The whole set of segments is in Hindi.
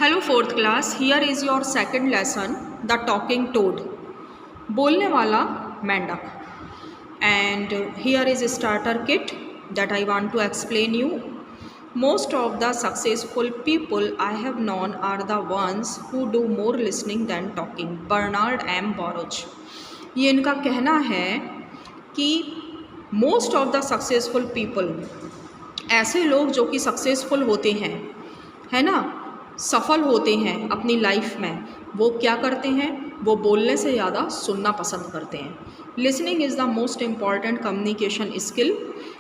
Hello fourth class, here is your second lesson the talking toad, बोलने वाला मेंढक. And here is starter kit that I want to explain you. Most of the successful people I have known are the ones who do more listening than talking. Bernard M. Baruch. ये इनका कहना है कि most of the successful people, ऐसे लोग जो कि सक्सेसफुल होते हैं, है ना, सफल होते हैं अपनी लाइफ में, वो क्या करते हैं? वो बोलने से ज़्यादा सुनना पसंद करते हैं. Listening is the most important communication skill.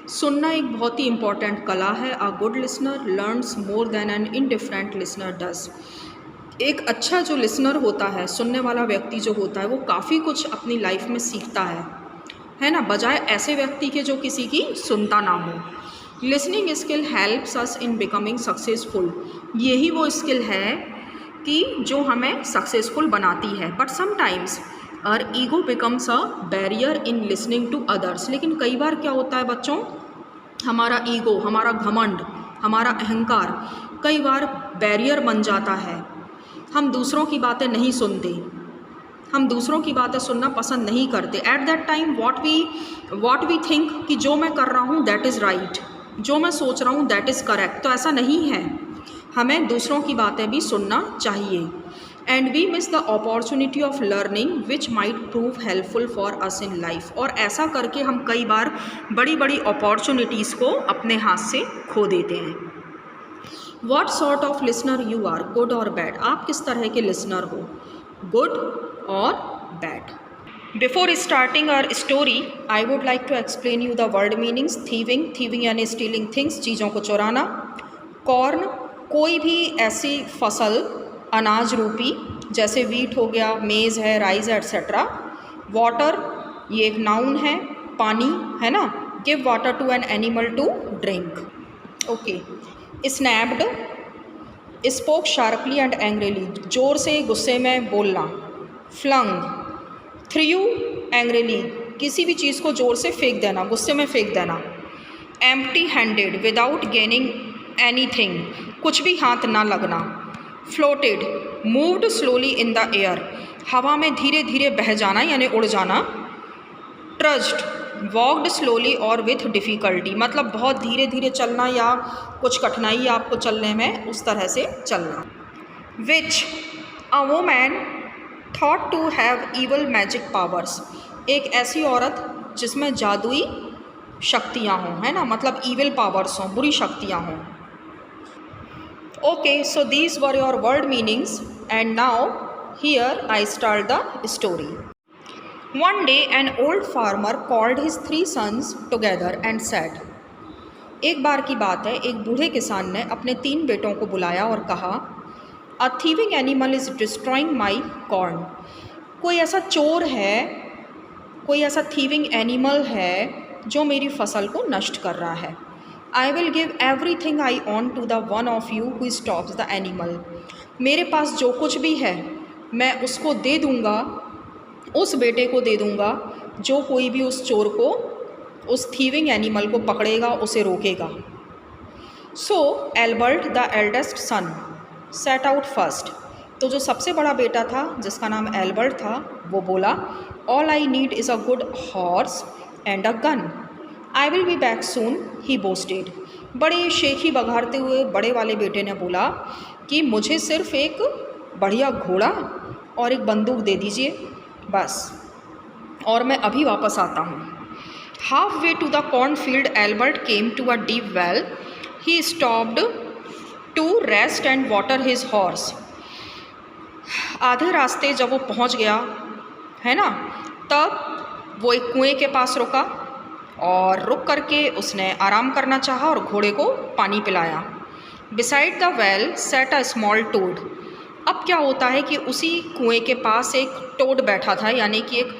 सुनना एक बहुत ही इम्पॉर्टेंट कला है. A good listener learns more than an indifferent listener does. एक अच्छा जो लिसनर होता है, सुनने वाला व्यक्ति जो होता है, वो काफ़ी कुछ अपनी लाइफ में सीखता है ना, बजाय ऐसे व्यक्ति के जो किसी की सुनता ना हो. Listening skill helps us in becoming successful. यही वो स्किल है कि जो हमें सक्सेसफुल बनाती है. But sometimes our ego becomes a barrier in listening to others. लेकिन कई बार क्या होता है बच्चों, हमारा ईगो, हमारा घमंड, हमारा अहंकार कई बार बैरियर बन जाता है. हम दूसरों की बातें नहीं सुनते, हम दूसरों की बातें सुनना पसंद नहीं करते. At that time what we think कि जो मैं कर रहा हूँ दैट इज़ राइट, जो मैं सोच रहा हूँ दैट इज़ करेक्ट. तो ऐसा नहीं है, हमें दूसरों की बातें भी सुनना चाहिए. And we miss the opportunity of learning which might prove helpful for us in life. और ऐसा करके हम कई बार बड़ी बड़ी अपॉर्चुनिटीज़ को अपने हाथ से खो देते हैं. What sort of listener you are, good और बैड. आप किस तरह के लिसनर हो, गुड और bad. Before starting our story, I would like to explain you the word meanings. thieving, thieving यानी stealing things, चीज़ों को चुराना. corn, कोई भी ऐसी फसल अनाज रूपी, जैसे वीट हो गया, मेज़ है, राइस है, एट्सेट्रा. वाटर, ये एक नाउन है, पानी, है ना. Give water to an animal to drink. Okay. Snapped, spoke sharply and angrily, ज़ोर से गुस्से में बोलना. फ्लंग, थ्रू एंग्रीली, किसी भी चीज़ को ज़ोर से फेंक देना, गुस्से में फेंक देना. Empty handed, without gaining anything, कुछ भी हाथ ना लगना. Floated, moved slowly in the air, हवा में धीरे धीरे बह जाना यानी उड़ जाना. ट्रज्ड, वॉक्ड स्लोली और विथ डिफ़िकल्टी, मतलब बहुत धीरे धीरे चलना या कुछ कठिनाई आपको चलने में, उस तरह से चलना. Witch, a woman thought to have evil magic powers, एक ऐसी औरत जिसमें जादुई शक्तियाँ हों, है ना, मतलब ईविल पावर्स हों, बुरी शक्तियाँ हों. Okay, so these were your word meanings and now here I start the story. One day an old farmer called his 3 sons together and said. एक बार की बात है, एक बूढ़े किसान ने अपने 3 बेटों को बुलाया और कहा, a thieving animal is destroying my corn. कोई ऐसा चोर है, कोई ऐसा थीविंग एनिमल है जो मेरी फसल को नष्ट कर रहा है. I will give everything I own to the one of you who stops the animal. मेरे पास जो कुछ भी है मैं उसको दे दूँगा, उस बेटे को दे दूँगा जो कोई भी उस चोर को, उस थीविंग एनिमल को पकड़ेगा, उसे रोकेगा. So Albert the eldest son set out first. तो जो सबसे बड़ा बेटा था, जिसका नाम एल्बर्ट था, वो बोला, all I need is a good horse and a gun. I will be back soon, he boasted. बड़े शेखी बघारते हुए बड़े वाले बेटे ने बोला कि मुझे सिर्फ एक बढ़िया घोड़ा और एक बंदूक दे दीजिए बस, और मैं अभी वापस आता हूँ. Halfway to the cornfield Albert came to a deep well. He stopped to rest and water his horse. आधे रास्ते जब वो पहुंच गया, है ना, तब वो एक कुएं के पास रुका और रुक करके उसने आराम करना चाहा और घोड़े को पानी पिलाया. Beside the well sat a small toad. अब क्या होता है कि उसी कुएं के पास एक टोड बैठा था, यानी कि एक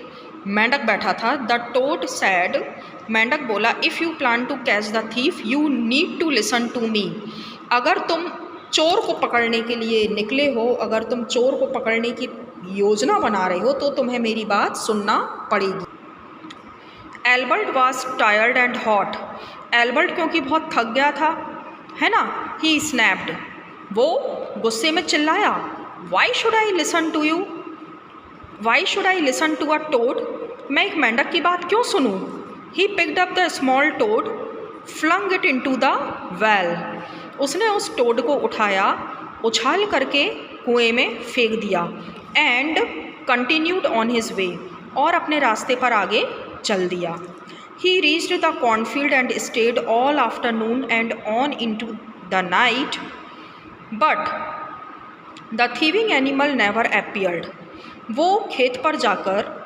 मेंढक बैठा था. द टोड सैड, मेंढक बोला, if you plan to catch the thief you need to listen to me. अगर तुम चोर को पकड़ने के लिए निकले हो, अगर तुम चोर को पकड़ने की योजना बना रहे हो, तो तुम्हें मेरी बात सुनना पड़ेगी. Albert was tired and hot. Albert क्योंकि बहुत थक गया था, है ना, ही स्नैप्ड, वो गुस्से में चिल्लाया, why should I listen to you, why should I listen to a toad, मैं एक मेंढक की बात क्यों सुनूं। He picked up the small toad, flung it into the well, उसने उस टोड को उठाया, उछाल करके कुएं में फेंक दिया। And continued on his way, और अपने रास्ते पर आगे चल दिया। He reached the cornfield and stayed all afternoon and on into the night, but the thieving animal never appeared, वो खेत पर जाकर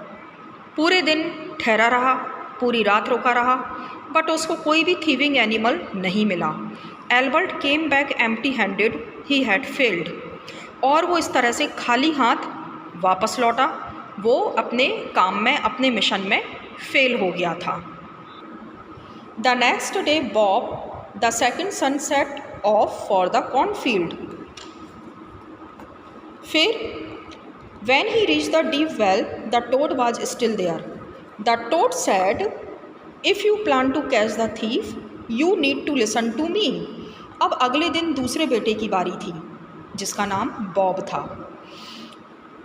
पूरे दिन ठहरा रहा, पूरी रात रुका रहा, बट उसको कोई भी थीविंग एनिमल नहीं मिला। Albert came back empty handed, he had failed, और वो इस तरह से खाली हाथ वापस लौटा, वो अपने काम में, अपने मिशन में फेल हो गया था। The next day Bob the second son set off for the cornfield, फिर when he reached the deep well, the toad was still there. The toad said, if you plan to catch the thief, you need to listen to me. अब अगले दिन दूसरे बेटे की बारी थी, जिसका नाम बॉब था।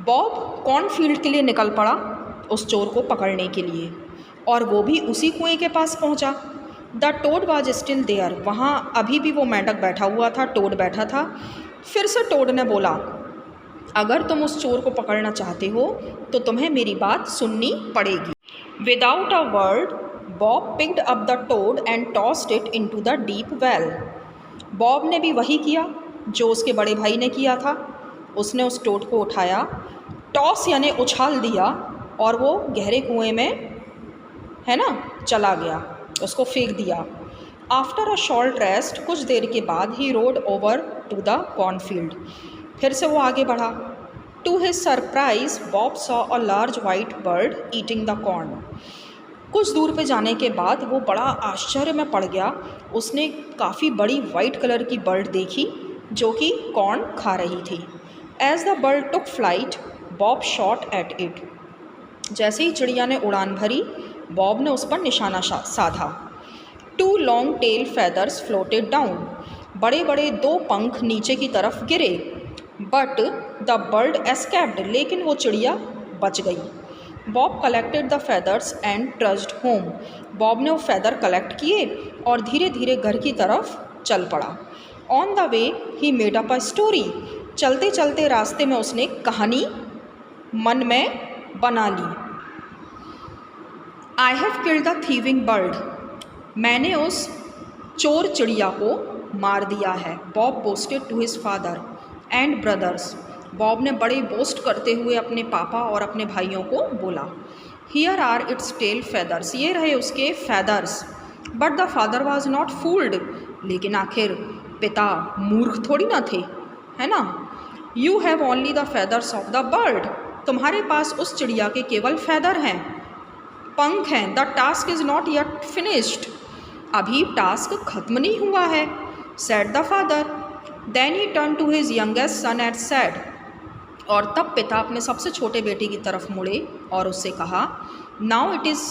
बॉब कॉर्नफील्ड के लिए निकल पड़ा उस चोर को पकड़ने के लिए, और वो भी उसी कुएं के पास पहुंचा। The toad was still there, वहाँ अभी भी वो मेंढक बैठा हुआ था, टोड बैठा था। फिर से टोड ने बोला, अगर तुम उस चोर को पकड़ना चाहते हो तो तुम्हें मेरी बात सुननी पड़ेगी। Without a word Bob picked up the toad and tossed it into the deep well. Bob ने भी वही किया जो उसके बड़े भाई ने किया था। उसने उस टोड को उठाया, टॉस यानी उछाल दिया, और वो गहरे कुएं में, है ना, चला गया, उसको फेंक दिया। आफ्टर अ शॉर्ट रेस्ट, कुछ देर के बाद, he rode over to the cornfield, फिर से वो आगे बढ़ा। To his surprise Bob saw a large white bird eating the corn. कुछ दूर पे जाने के बाद वो बड़ा आश्चर्य में पड़ गया। उसने काफ़ी बड़ी वाइट कलर की बर्ड देखी जो कि कॉर्न खा रही थी। As the bird took flight Bob shot at it. जैसे ही चिड़िया ने उड़ान भरी, बॉब ने उस पर निशाना साधा। Two long tail feathers floated down. बड़े बड़े दो पंख नीचे की तरफ गिरे। बट द बर्ड एस्केप्ड, लेकिन वो चिड़िया बच गई। Bob collected the feathers and trudged home. Bob ने वो फेदर कलेक्ट किए और धीरे धीरे घर की तरफ चल पड़ा। On the way he made up a story. चलते चलते रास्ते में उसने कहानी मन में बना ली। I have killed the thieving bird. मैंने उस चोर चिड़िया को मार दिया है। Bob boasted to his father and brothers. Bob ने बड़े बोस्ट करते हुए अपने पापा और अपने भाइयों को बोला। Here are its tail feathers. ये रहे उसके feathers. But the father was not fooled. लेकिन आखिर पिता मूर्ख थोड़ी ना थे, है ना। You have only the feathers of the bird. तुम्हारे पास उस चिड़िया के केवल फेदर हैं, पंख हैं। The task is not yet finished. अभी टास्क खत्म नहीं हुआ है। Said the father. Then he turn to his youngest son and said. और तब पिता अपने सबसे छोटे बेटे की तरफ मुड़े और उससे कहा, now it is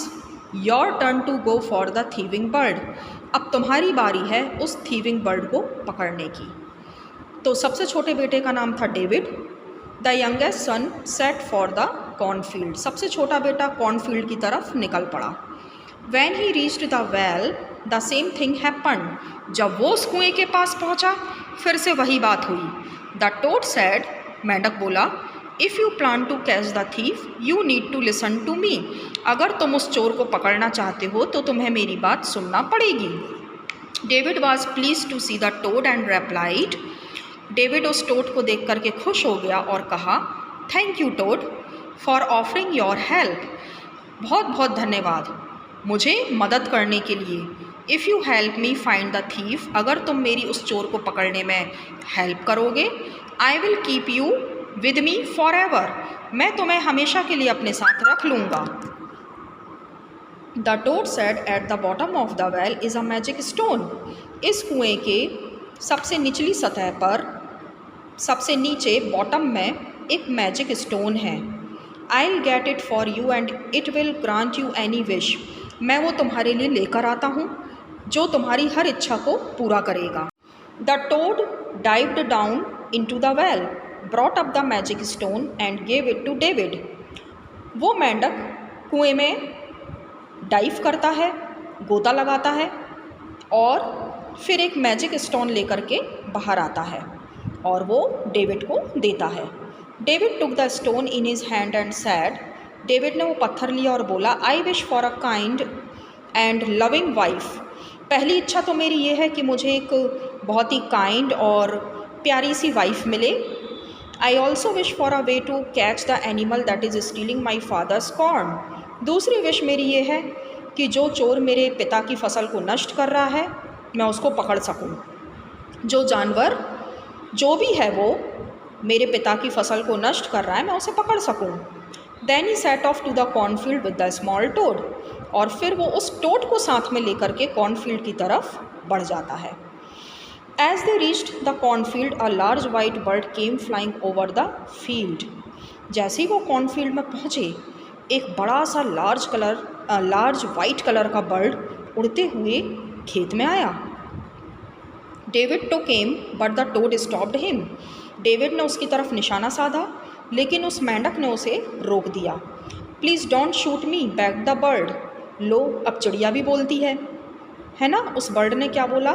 your turn to go for the thieving bird. अब तुम्हारी बारी है उस थीविंग बर्ड को पकड़ने की। तो सबसे छोटे बेटे का नाम था David. The youngest son set for the cornfield. सबसे छोटा बेटा कॉर्नफील्ड की तरफ निकल पड़ा। When he reached the well the same thing happened. जब वो उस कुएं के पास पहुंचा, फिर से वही बात हुई। द टोड सेड, मेंढक बोला, if you plan to catch the thief you need to listen to me. अगर तुम उस चोर को पकड़ना चाहते हो तो तुम्हें मेरी बात सुनना पड़ेगी। David was pleased to see the toad and replied. David उस टोड को देख करके खुश हो गया और कहा, thank you toad for offering your help. बहुत बहुत धन्यवाद मुझे मदद करने के लिए। If you help me find the thief. अगर तुम मेरी उस चोर को पकड़ने में हेल्प करोगे, I will keep you with me forever. मैं तुम्हें हमेशा के लिए अपने साथ रख लूँगा। The toad said, at the bottom of the well is a magic stone. इस कुएं के सबसे निचली सतह पर, सबसे नीचे बॉटम में एक मैजिक स्टोन है। I will get it for you and it will grant you any wish. मैं वो तुम्हारे लिए लेकर आता हूँ जो तुम्हारी हर इच्छा को पूरा करेगा। The toad dived down into the well, brought up the magic stone and gave it to David. वो मेंढक कुएं में डाइव करता है, गोता लगाता है और फिर एक मैजिक स्टोन लेकर के बाहर आता है और वो डेविड को देता है. David took the stone in his hand and sad, David ने वो पत्थर लिया और बोला, I wish for a kind and loving wife. पहली इच्छा तो मेरी ये है कि मुझे एक बहुत ही काइंड और प्यारी सी वाइफ मिले. I also wish for a way to catch the animal that is stealing my father's corn. दूसरी विश मेरी ये है कि जो चोर मेरे पिता की फसल को नष्ट कर रहा है मैं उसको पकड़ सकूं. जो जानवर जो भी है वो मेरे पिता की फसल को नष्ट कर रहा है मैं उसे पकड़ सकूं. Then he set off to the cornfield with the small toad. और फिर वो उस टोड को साथ में लेकर के कॉर्नफील्ड की तरफ बढ़ जाता है. As they reached the cornfield, a large white bird came flying over the field. जैसे ही वो कॉर्नफील्ड में पहुँचे एक बड़ा सा लार्ज वाइट कलर का बर्ड उड़ते हुए खेत में आया. David too came but the toad stopped him. David ने उसकी तरफ निशाना साधा लेकिन उस मेंढक ने उसे रोक दिया. Please don't shoot me back the bird. लो अब चिड़िया भी बोलती है ना. उस बर्ड ने क्या बोला,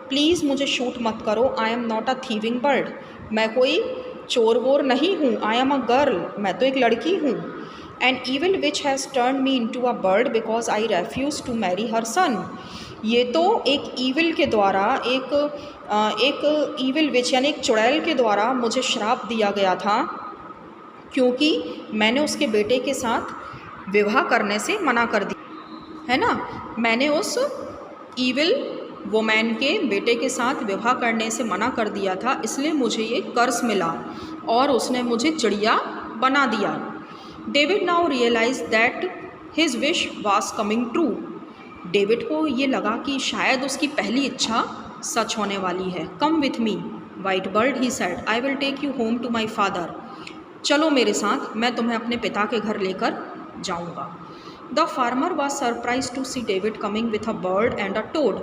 प्लीज़ मुझे शूट मत करो. I am not a thieving bird. मैं कोई चोर वोर नहीं हूँ. I am a girl. मैं तो एक लड़की हूँ. An evil witch has turn me into a bird because I refuse to marry her son. ये तो एक ईविल के द्वारा एक ईविल विच यानी एक चुड़ैल के द्वारा मुझे श्राप दिया गया था क्योंकि मैंने उसके बेटे के साथ विवाह करने से मना कर दिया है ना. मैंने उस ईविल वोमैन के बेटे के साथ विवाह करने से मना कर दिया था, इसलिए मुझे ये कर्स मिला और उसने मुझे चिड़िया बना दिया. David now realise that his wish was coming true. David को ये लगा कि शायद उसकी पहली इच्छा सच होने वाली है. Come with me white bird, he said, I will take you home to my father. चलो मेरे साथ, मैं तुम्हें अपने पिता के घर लेकर जाऊँगा. The farmer was surprised to see David coming with a bird and a toad.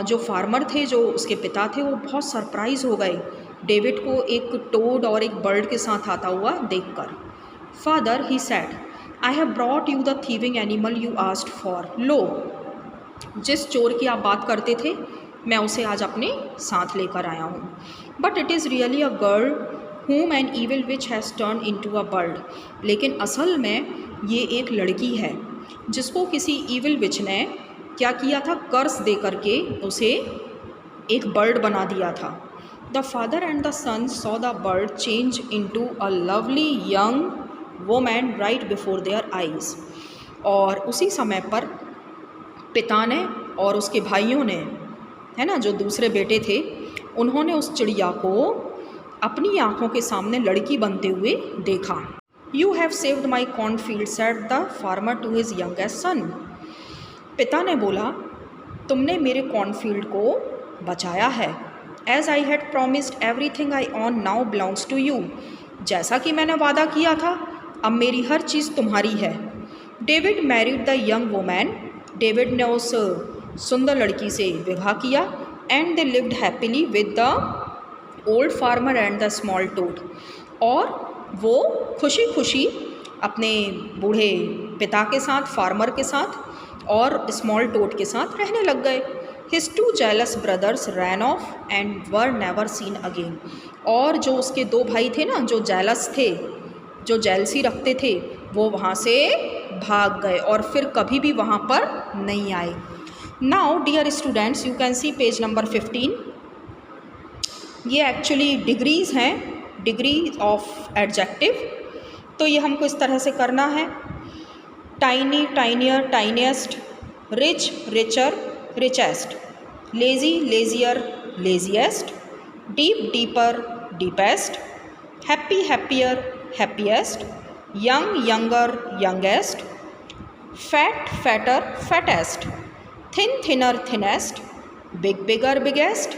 जो फार्मर थे, जो उसके पिता थे, वो बहुत सरप्राइज़ हो गए डेविड को एक टोड और एक बर्ड के साथ आता हुआ देखकर. Father, he said, I have brought you the thieving animal you asked for. लो, जिस चोर की आप बात करते थे मैं उसे आज अपने साथ लेकर आया हूँ. But it is really a girl whom an evil witch has turned into a bird. लेकिन असल में ये एक लड़की है जिसको किसी ईविल विच ने क्या किया था, कर्स दे करके उसे एक बर्ड बना दिया था. The father and the son saw the bird change into a lovely young woman right before their eyes. और उसी समय पर पिता ने और उसके भाइयों ने, है ना, जो दूसरे बेटे थे, उन्होंने उस चिड़िया को अपनी आँखों के सामने लड़की बनते हुए देखा. You have saved my cornfield, said the farmer to his youngest son. पिता ने बोला, तुमने मेरे कॉर्नफील्ड को बचाया है. As I had promised everything I own now belongs to you. जैसा कि मैंने वादा किया था, अब मेरी हर चीज़ तुम्हारी है. David married the young woman. David ने उस सुंदर लड़की से विवाह किया. And they lived happily with the old farmer and the small toad. और वो खुशी खुशी अपने बूढ़े पिता के साथ, फार्मर के साथ और स्मॉल टोड के साथ रहने लग गए. His two jealous brothers ran off and were never seen again. और जो उसके दो भाई थे ना, जो जेलस थे, जो जेलसी रखते थे, वो वहाँ से भाग गए और फिर कभी भी वहाँ पर नहीं आए. Now dear students, you can see page number 15. ये एक्चुअली डिग्रीज़ हैं, डिग्री ऑफ एडजेक्टिव. तो ये हमको इस तरह से करना है. Tiny, tinier, tiniest. Rich, richer, richest. Lazy, lazier, laziest. Deep, deeper, deepest. Happy, happier, happiest. Young, younger, youngest. Fat, fatter, fattest. Thin, thinner, thinnest. Big, bigger, biggest.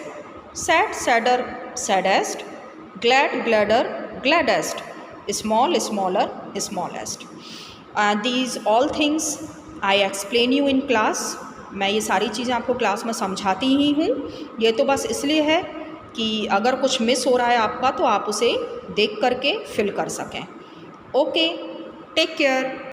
Sad, sadder, saddest. Glad, gladder, gladdest. Small, smaller, smallest. These all things I explain you in class. मैं ये सारी चीज़ें आपको क्लास में समझाती ही हूँ। ये तो बस इसलिए है कि अगर कुछ मिस हो रहा है आपका तो आप उसे देख करके फिल कर सकें। Okay, take care.